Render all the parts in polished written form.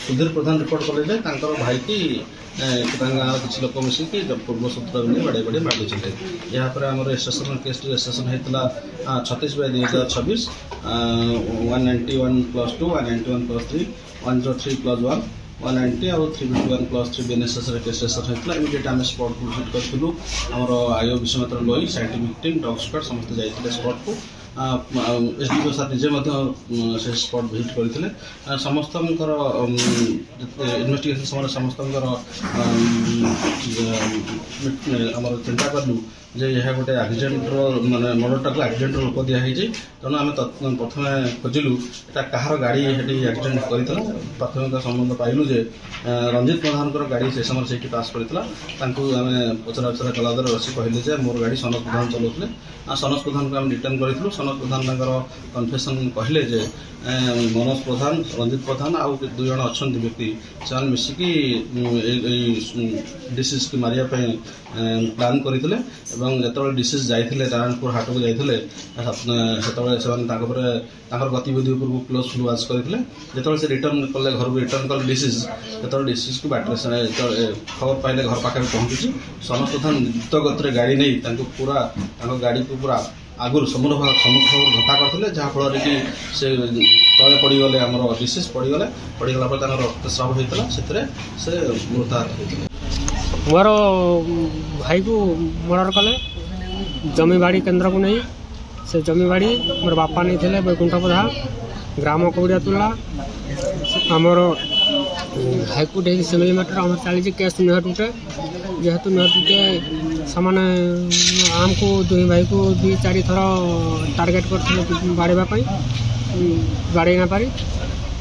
सुधीर प्रधान report कले भाई की गाँव किसी लोक मिसिकी पूर्व सूत्र बाड़े बाड़े मारिले यापर आम स्टेशन केस रजिस्ट्रेशन होता 36/2026 191+2 191+3 103+1 190 और 351+3 BNSS केस रजिस्ट्रेशन होता इमिडिएट आम स्पॉट को विजिट करूँ आमर आयो विश्वमित्र लोई साइंटिफिक टीम डॉग स्क्वाड समस्त जाते स्पॉट को एसडीओ सार निजे से स्पॉट विजिट करते समस्त इन्वेस्टिगेशन समय समस्त चिंता कलु जे यह गोटे एक्सीडेंट माने मर्डरटा को एक्सीडेंट रूप दिखाई तेणु आम प्रथम खोजिलु यहाँ कहार गाड़ी ये एक्सीडेंट करता प्राथमिक संबंध पाइलु जे रंजित प्रधान गाड़ी से समय से पास करता आम पचरा उचरा कला रसी कहले जे मोर गाड़ी सनत प्रधान चलाते सनत प्रधान को आम रिटर्न करूँ सनत प्रधान कन्फेसन कहले जे मनोज प्रधान रंजित प्रधान आउ 2 जन अच्छा व्यक्ति से मिसिकी डिसीज की मारिया प्लान करते जो डिसीज जाते नारायणपुर हाट को जाते गतिविधि उपर क्लोज वाच करते जो रिटर्न कले घर को रिटर्न कले डिसीज जो डिसीज को बाटर खबर पाइले घर पाखे पहुँची सनत प्रधान द्रुत गति गाड़ी नहीं पूरा गाड़ी को पूरा आगुरी सम्मुख धक्का करते जहाँफल कि से तले पड़गले आम डिसीज पड़गले रक्तस्राव होता से मृताहत होते मोर भाई को मर्डर कले जमी बाड़ी केन्द्र को नहीं से जमी बाड़ी मोर बापा नहीं थे बैकुंठ प्रधान ग्राम कौड़िया तुला आमर हाईकोर्ट सिमिली मैटर आम चली केस नुह टुटे जेहेतु नुह टुटे सामाने आमको 2 भाई को 2-4 थर टार्गेट करते बाड़ापी बाड़े ना पारी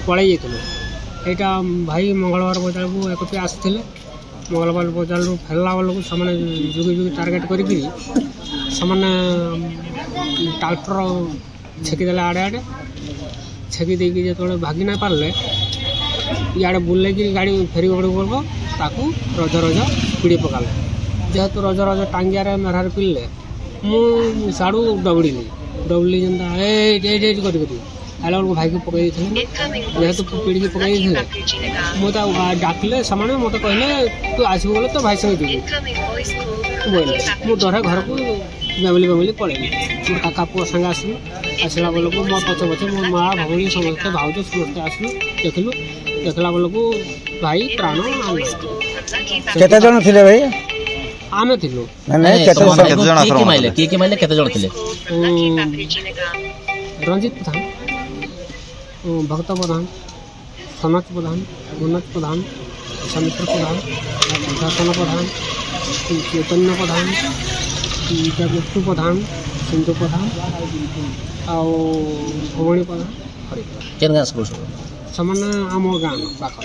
पलि जाते यहाँ भाई मंगलवार बजार को एक आसते मंगलवार बजार फेरला बेलू से जुगी जुगी टार्गेट करी ट्राक्टर छेकीदे आड़े आड़े छेकी देकी जो भागी ना पारे इे बुले गाड़ी फेरी गड़ बोलो ताकू रज रज पिड़ी पकाले जेहेतु रज रज टांगिया मेहरार पिले मुझाड़ू डबड़ी जेनता कर आला बेलू भाई को पकई जेहेतु पीड़ी पकई मुझे डाकिले से मत कहले तू आसबू बोले तो भाई संगे जी बोले मुझे डरे घर को फैमिली पलैली मोर काका पुआ संगे आसला बेलू मो पचे पचे मो माँ भौणी समस्त भाज समस्ते आसलु देखला बेलू भाई प्राण केते जन थिले भाई आमे थिलु रंजित प्रधान भक्त प्रधान सनत प्रधान मनोज प्रधान समित्र प्रधान दर्शन प्रधान चैतन्य प्रधान मृत्यु प्रधान सिंधु प्रधान आउ भवानी प्रधान हरि प्रधान से आम गाँव पाख